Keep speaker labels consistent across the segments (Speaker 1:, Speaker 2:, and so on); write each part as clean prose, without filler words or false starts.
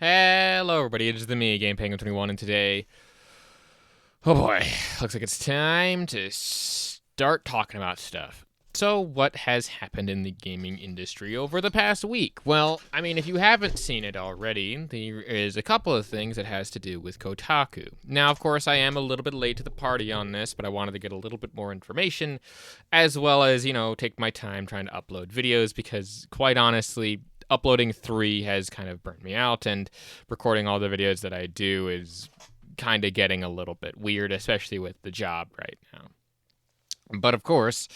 Speaker 1: Hello, everybody. It is the me, Game Penguin 21, and today, oh boy, looks like it's time to start talking about stuff. So, what has happened in the gaming industry over the past week? Well, I mean, if you haven't seen it already, there is a couple of things that has to do with Kotaku. Now, of course, I am a little bit late to the party on this, but I wanted to get a little bit more information, as well as, take my time trying to upload videos, because, quite honestly, uploading 3 has kind of burnt me out, and recording all the videos that I do is kind of getting a little bit weird, especially with the job right now. But of course,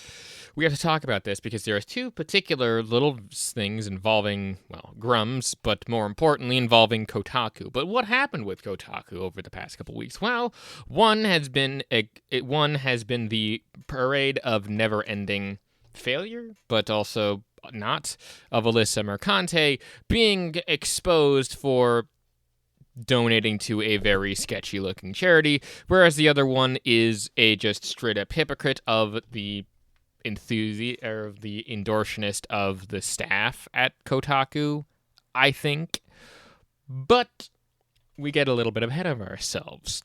Speaker 1: we have to talk about this because there are 2 particular little things involving, well, Grums, but more importantly involving Kotaku. But what happened with Kotaku over the past couple weeks? Well, one has been the parade of never-ending failure, but also not, of Alyssa Mercante being exposed for donating to a very sketchy looking charity, whereas the other one is a just straight up hypocrite of the endorsionist of the staff at Kotaku, I think. But we get a little bit ahead of ourselves.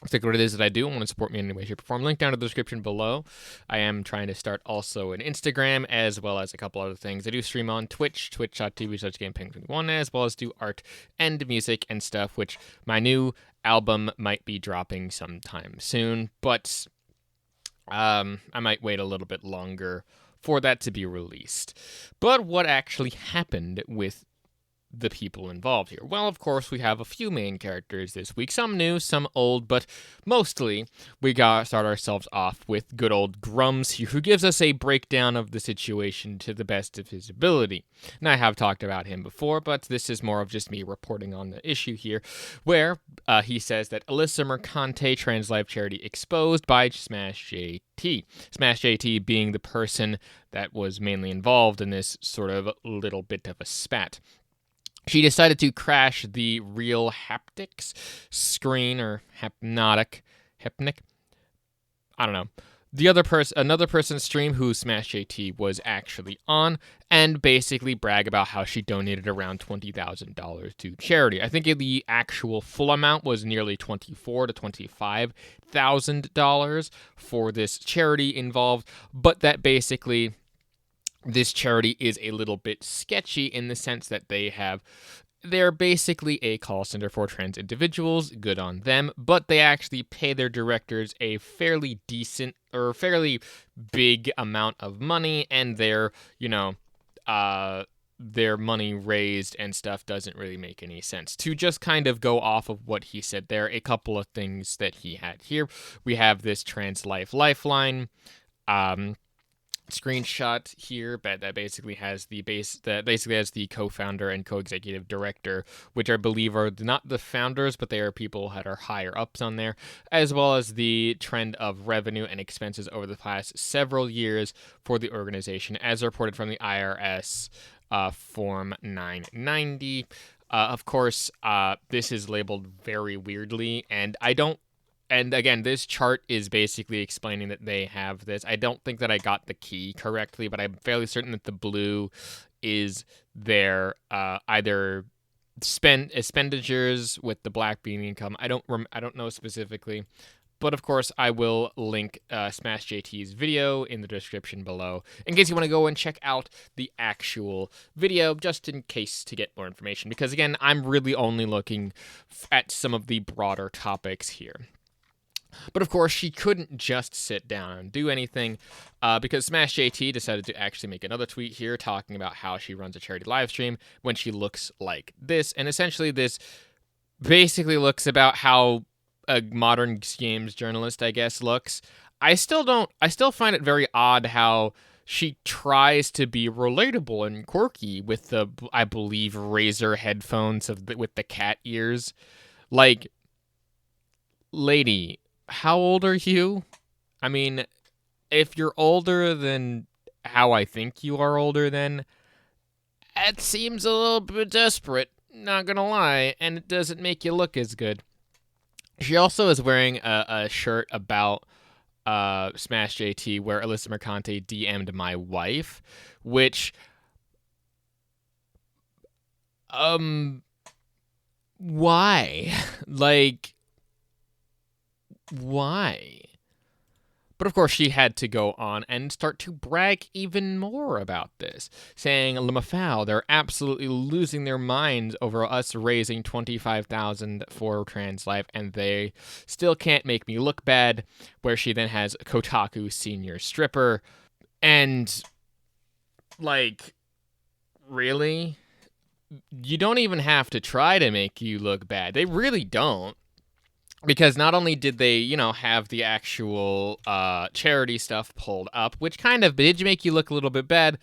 Speaker 1: Think what it is that I do. Want to support me in any way, shape, or form. Link down in the description below. I am trying to start also an Instagram, as well as a couple other things. I do stream on Twitch, twitch.tv/GamePenguin21, as well as do art and music and stuff, which my new album might be dropping sometime soon, but I might wait a little bit longer for that to be released. But what actually happened with the people involved here? Well, of course, we have a few main characters this week, some new, some old, but mostly we start ourselves off with good old Grums here, who gives us a breakdown of the situation to the best of his ability. And I have talked about him before, but this is more of just me reporting on the issue here, where he says that Alyssa Mercante Trans Life Charity exposed by Smash JT. Smash JT being the person that was mainly involved in this sort of little bit of a spat. She decided to crash the real haptics screen, or hypnic. I don't know. Another person's stream who Smash JT was actually on, and basically brag about how she donated around $20,000 to charity. I think the actual full amount was nearly $24,000 to $25,000 for this charity involved, but that basically this charity is a little bit sketchy in the sense that they're basically a call center for trans individuals, good on them, but they actually pay their directors a fairly decent or fairly big amount of money, and their money raised and stuff doesn't really make any sense. To just kind of go off of what he said there, a couple of things that he had here. We have this Trans Life Lifeline screenshot here, but that basically has the co-founder and co-executive director, which I believe are not the founders, but they are people that are higher ups on there, as well as the trend of revenue and expenses over the past several years for the organization, as reported from the IRS Form 990. Of course, this is labeled very weirdly, and again, this chart is basically explaining that they have this. I don't think that I got the key correctly, but I'm fairly certain that the blue is their either expenditures with the black being income. I don't know specifically, but of course I will link Smash JT's video in the description below in case you want to go and check out the actual video, just in case to get more information. Because again, I'm really only looking at some of the broader topics here. But of course, she couldn't just sit down and do anything because Smash JT decided to actually make another tweet here talking about how she runs a charity live stream when she looks like this. And essentially, this basically looks about how a modern games journalist, I guess, looks. I still find it very odd how she tries to be relatable and quirky with the, I believe, Razer headphones with the cat ears. Like, lady, how old are you? I mean, if you're older than how I think you are older than, it seems a little bit desperate, not gonna lie, and it doesn't make you look as good. She also is wearing a shirt about Smash JT where Alyssa Mercante DM'd my wife, which why? Like, why? But of course, she had to go on and start to brag even more about this, saying, "Lemafau, they're absolutely losing their minds over us raising $25,000 for trans life, and they still can't make me look bad." Where she then has Kotaku senior stripper, and like, really, you don't even have to try to make you look bad. They really don't. Because not only did they, have the actual charity stuff pulled up, which kind of did make you look a little bit bad,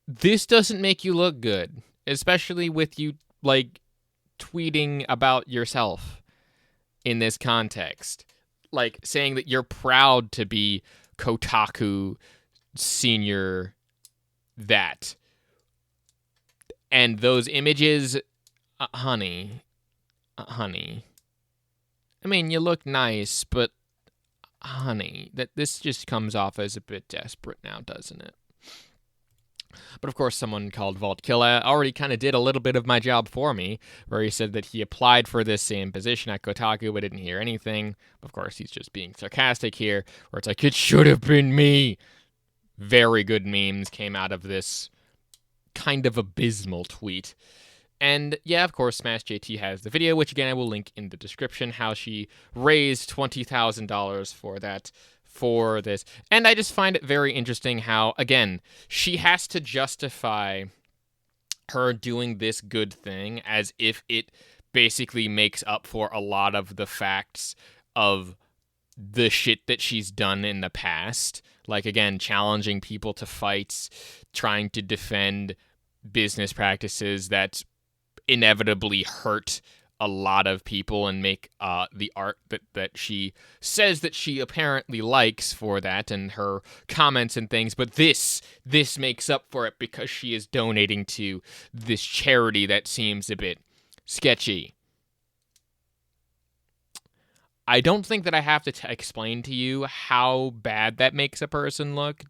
Speaker 1: this doesn't make you look good, especially with you, like, tweeting about yourself in this context. Like, saying that you're proud to be Kotaku senior that. And those images, honey. I mean, you look nice, but honey, this just comes off as a bit desperate now, doesn't it? But of course, someone called Vault Killa already kind of did a little bit of my job for me, where he said that he applied for this same position at Kotaku but didn't hear anything. Of course, he's just being sarcastic here, where it's like, it should have been me. Very good memes came out of this kind of abysmal tweet. And yeah, of course, Smash JT has the video, which again I will link in the description, how she raised $20,000 for this. And I just find it very interesting how, again, she has to justify her doing this good thing as if it basically makes up for a lot of the facts of the shit that she's done in the past. Like, again, challenging people to fights, trying to defend business practices that inevitably hurt a lot of people and make the art that she says that she apparently likes for that, and her comments and things. But this makes up for it because she is donating to this charity that seems a bit sketchy. I don't think that I have to explain to you how bad that makes a person look.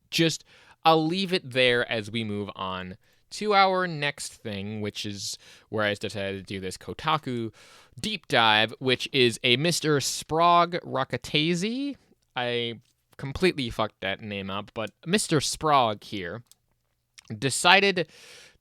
Speaker 1: Just, I'll leave it there as we move on to our next thing, which is where I decided to do this Kotaku deep dive, which is a Mr. Sprague Rakatazy. I completely fucked that name up, but Mr. Sprague here decided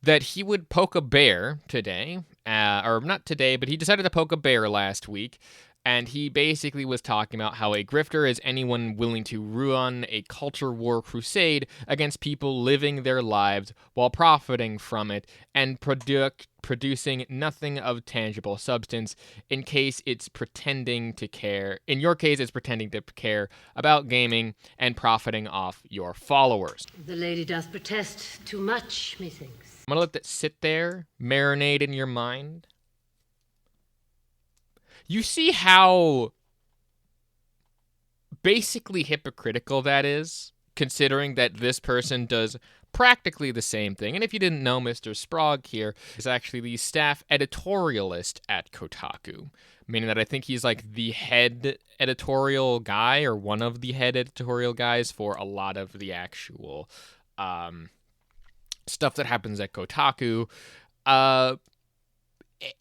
Speaker 1: that he would poke a bear today, or not today, but he decided to poke a bear last week. And he basically was talking about how a grifter is anyone willing to run a culture war crusade against people living their lives while profiting from it and producing nothing of tangible substance. In case it's pretending to care. In your case, it's pretending to care about gaming and profiting off your followers.
Speaker 2: The lady doth protest too much, methinks.
Speaker 1: I'm gonna let that sit there, marinate in your mind. You see how basically hypocritical that is, considering that this person does practically the same thing. And if you didn't know, Mr. Sprague here is actually the staff editorialist at Kotaku, meaning that I think he's like the head editorial guy or one of the head editorial guys for a lot of the actual stuff that happens at Kotaku.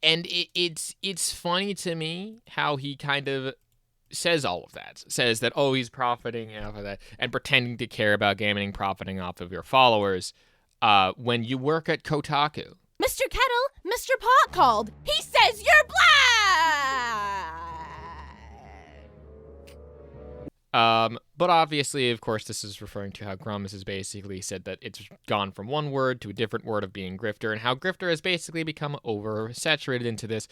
Speaker 1: And it's funny to me how he kind of says all of that. Says that, oh, he's profiting off of that and pretending to care about gaming, profiting off of your followers when you work at Kotaku.
Speaker 3: Mr. Kettle, Mr. Pot called. He says you're black!
Speaker 1: But obviously, of course, this is referring to how Grummus has basically said that it's gone from one word to a different word of being grifter, and how grifter has basically become oversaturated into this.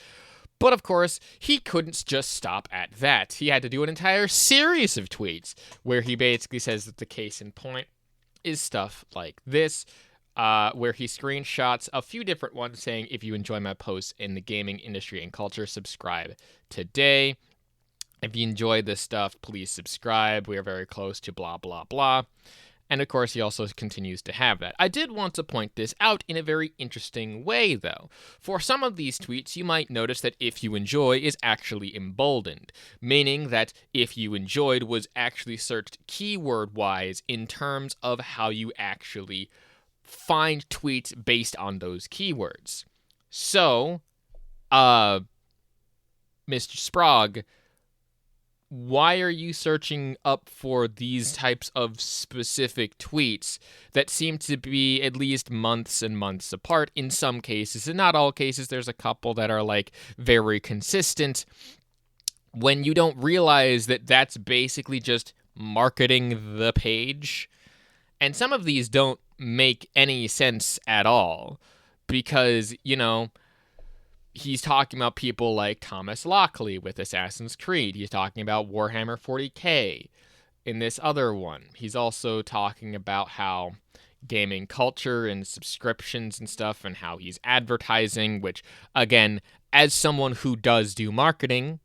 Speaker 1: But of course, he couldn't just stop at that. He had to do an entire series of tweets where he basically says that the case in point is stuff like this, where he screenshots a few different ones saying, if you enjoy my posts in the gaming industry and culture, subscribe today. If you enjoy this stuff, please subscribe. We are very close to blah, blah, blah. And of course, he also continues to have that. I did want to point this out in a very interesting way, though. For some of these tweets, you might notice that if you enjoy is actually emboldened, meaning that if you enjoyed was actually searched keyword-wise in terms of how you actually find tweets based on those keywords. So, Mr. Sprague, why are you searching up for these types of specific tweets that seem to be at least months and months apart in some cases? In not all cases, there's a couple that are like very consistent, when you don't realize that that's basically just marketing the page. And some of these don't make any sense at all because, he's talking about people like Thomas Lockley with Assassin's Creed. He's talking about Warhammer 40K in this other one. He's also talking about how gaming culture and subscriptions and stuff and how he's advertising, which, again, as someone who does do marketing,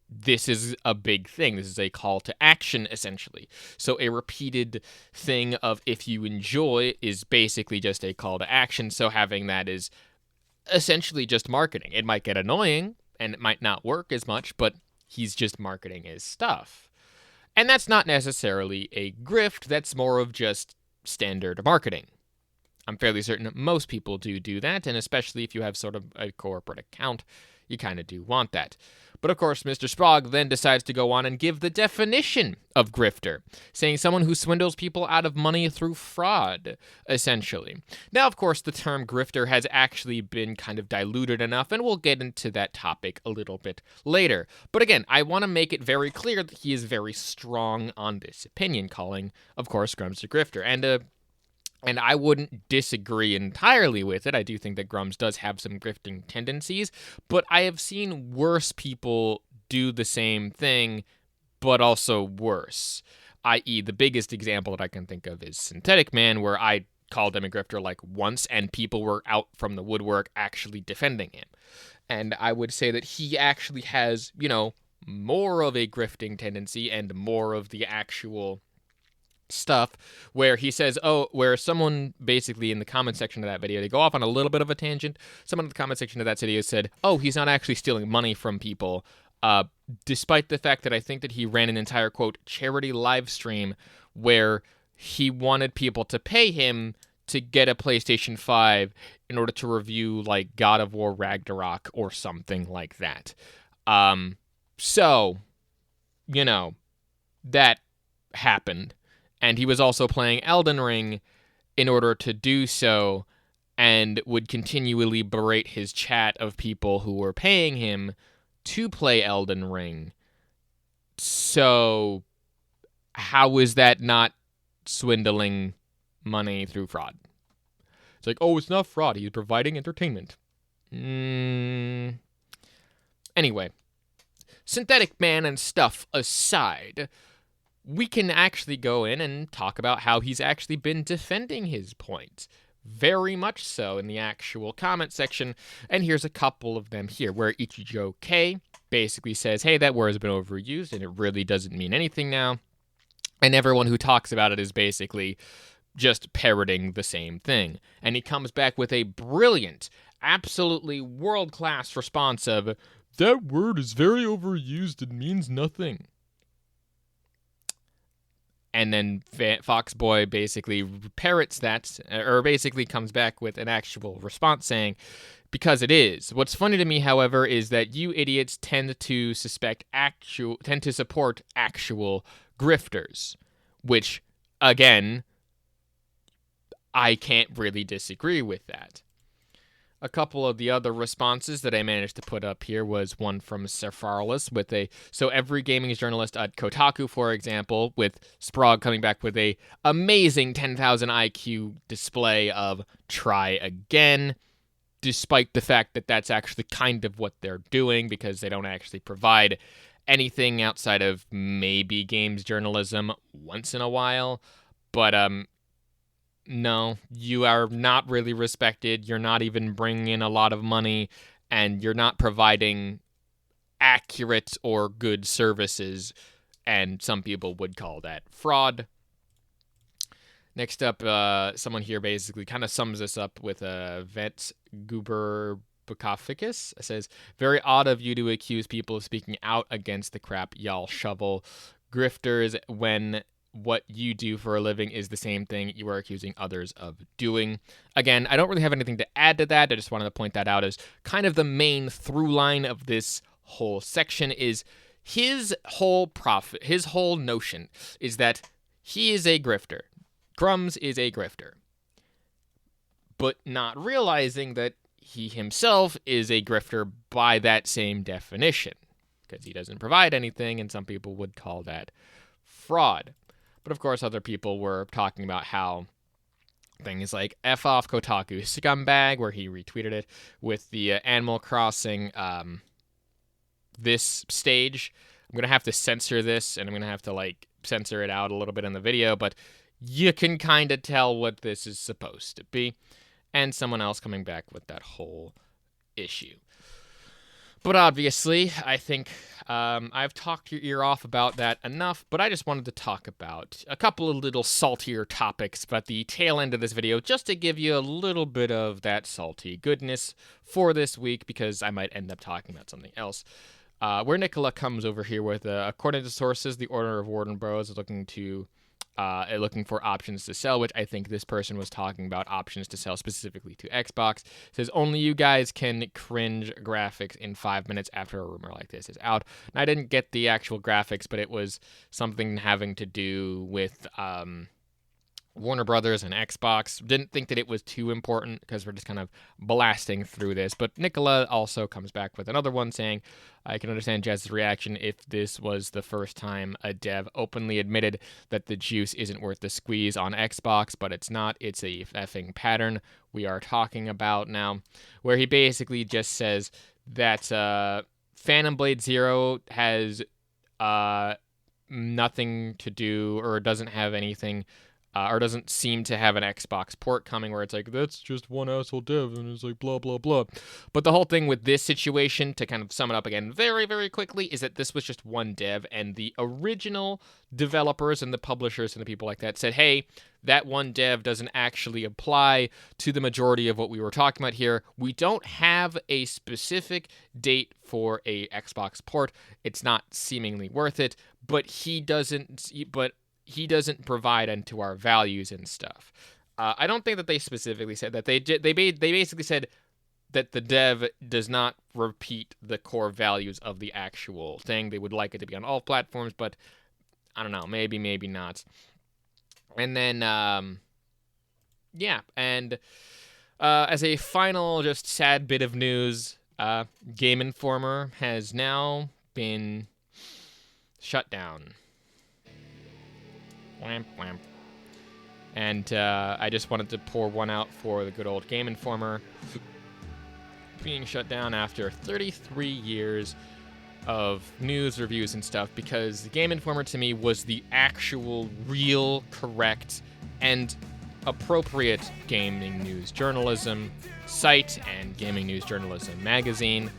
Speaker 1: this is a big thing. This is a call to action, essentially. So a repeated thing of if you enjoy is basically just a call to action. So having that is essentially just marketing. It might get annoying and it might not work as much, but he's just marketing his stuff. And that's not necessarily a grift. That's more of just standard marketing. I'm fairly certain most people do that, and especially if you have sort of a corporate account, you kind of do want that. But of course, Mr. Sprague then decides to go on and give the definition of grifter, saying someone who swindles people out of money through fraud, essentially. Now, of course, the term grifter has actually been kind of diluted enough, and we'll get into that topic a little bit later. But again, I want to make it very clear that he is very strong on this opinion, calling, of course, Grums a grifter. And I wouldn't disagree entirely with it. I do think that Grums does have some grifting tendencies, but I have seen worse people do the same thing, but also worse. I.e., the biggest example that I can think of is Synthetic Man, where I called him a grifter like once, and people were out from the woodwork actually defending him. And I would say that he actually has, more of a grifting tendency and more of the actual stuff where he says, where someone basically in the comment section of that video, they go off on a little bit of a tangent. Someone in the comment section of that video said, he's not actually stealing money from people, despite the fact that I think that he ran an entire, quote, charity live stream where he wanted people to pay him to get a PlayStation 5 in order to review, like, God of War Ragnarok or something like that. So, that happened. And he was also playing Elden Ring in order to do so, and would continually berate his chat of people who were paying him to play Elden Ring. So, how is that not swindling money through fraud? It's like, it's not fraud. He's providing entertainment. Anyway, Synthetic Man and stuff aside, we can actually go in and talk about how he's actually been defending his point. Very much so in the actual comment section. And here's a couple of them here, where Ichijo K basically says, hey, that word has been overused and it really doesn't mean anything now. And everyone who talks about it is basically just parroting the same thing. And he comes back with a brilliant, absolutely world-class response of, that word is very overused and means nothing. And then Foxboy basically parrots that, or basically comes back with an actual response saying, because it is. What's funny to me, however, is that you idiots tend to support actual grifters, which, again, I can't really disagree with that. A couple of the other responses that I managed to put up here was one from Sepharlis with so every gaming journalist at Kotaku, for example, with Sprague coming back with a amazing 10,000 IQ display of try again, despite the fact that that's actually kind of what they're doing because they don't actually provide anything outside of maybe games journalism once in a while. But, no, you are not really respected. You're not even bringing in a lot of money, and you're not providing accurate or good services, and some people would call that fraud. Next up, someone here basically kind of sums this up with Vets Goober Bukoficus. It says, very odd of you to accuse people of speaking out against the crap y'all shovel grifters when what you do for a living is the same thing you are accusing others of doing. Again, I don't really have anything to add to that. I just wanted to point that out as kind of the main through line of this whole section is his whole notion is that he is a grifter. Grums is a grifter. But not realizing that he himself is a grifter by that same definition, because he doesn't provide anything, and some people would call that fraud. But of course, other people were talking about how things like F off Kotaku scumbag, where he retweeted it, with the Animal Crossing this stage. I'm going to have to censor this, and I'm going to have to censor it out a little bit in the video, but you can kind of tell what this is supposed to be. And someone else coming back with that whole issue. But obviously, I think I've talked your ear off about that enough, but I just wanted to talk about a couple of little saltier topics about the tail end of this video, just to give you a little bit of that salty goodness for this week, because I might end up talking about something else. Where Nicola comes over here with, according to sources, the Order of Warden Bros is looking for options to sell, which I think this person was talking about options to sell specifically to Xbox. It says, only you guys can cringe graphics in 5 minutes after a rumor like this is out. And I didn't get the actual graphics, but it was something having to do with Warner Brothers and Xbox. Didn't think that it was too important because we're just kind of blasting through this. But Nicola also comes back with another one saying, I can understand Jazz's reaction if this was the first time a dev openly admitted that the juice isn't worth the squeeze on Xbox, but it's not. It's a effing pattern we are talking about now, where he basically just says that Phantom Blade Zero has nothing to do or doesn't have anything or doesn't seem to have an Xbox port coming, where it's like, that's just one asshole dev, and it's like, blah, blah, blah. But the whole thing with this situation, to kind of sum it up again very, very quickly, is that this was just one dev, and the original developers and the publishers and the people like that said, hey, that one dev doesn't actually apply to the majority of what we were talking about here. We don't have a specific date for a Xbox port. It's not seemingly worth it, but he doesn't provide into our values and stuff. I don't think that they specifically said that. They basically said that the dev does not repeat the core values of the actual thing. They would like it to be on all platforms, but I don't know, maybe not. And then, and as a final just sad bit of news, Game Informer has now been shut down. Whamp, whamp. And I just wanted to pour one out for the good old Game Informer being shut down after 33 years of news, reviews, and stuff, because the Game Informer to me was the actual, real, correct, and appropriate gaming news journalism site and gaming news journalism magazine,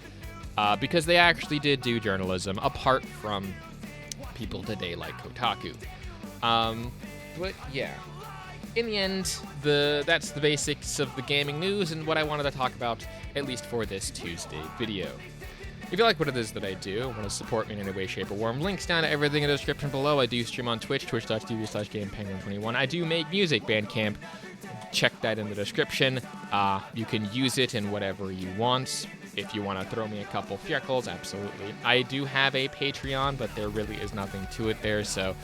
Speaker 1: because they actually did do journalism apart from people today like Kotaku. But yeah, in the end, that's the basics of the gaming news and what I wanted to talk about, at least for this Tuesday video. If you like what it is that I do, want to support me in any way, shape, or form, links down to everything in the description below. I do stream on Twitch, twitch.tv/GamePenguin21. I do make music, Bandcamp. Check that in the description. You can use it in whatever you want. If you want to throw me a couple freckles, absolutely. I do have a Patreon, but there really is nothing to it there, so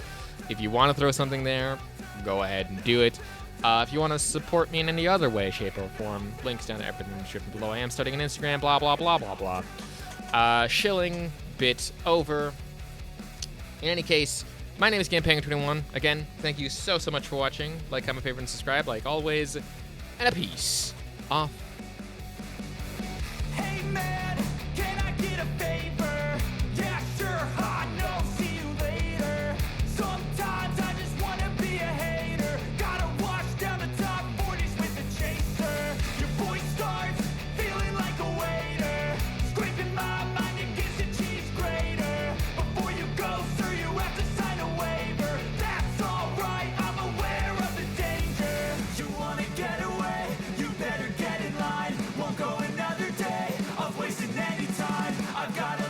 Speaker 1: if you want to throw something there, go ahead and do it. If you want to support me in any other way, shape, or form, links down to everything in the description below. I am starting an Instagram, blah, blah, blah, blah, blah. Shilling bit over. In any case, my name is GamePenguin21. Again, thank you so much for watching. Like, comment, favorite, and subscribe, like always. And a peace off.
Speaker 4: Hey man, can I get a favor? Yeah, sure, I know, see you later. Sometimes I just wanna be a hater. Gotta wash down the top 40s with a chaser. Your voice starts feeling like a waiter. Scraping my mind against a cheese grater. Before you go, sir, you have to sign a waiver. That's alright, I'm aware of the danger. You wanna get away? You better get in line. Won't go another day of wasting any time. I've got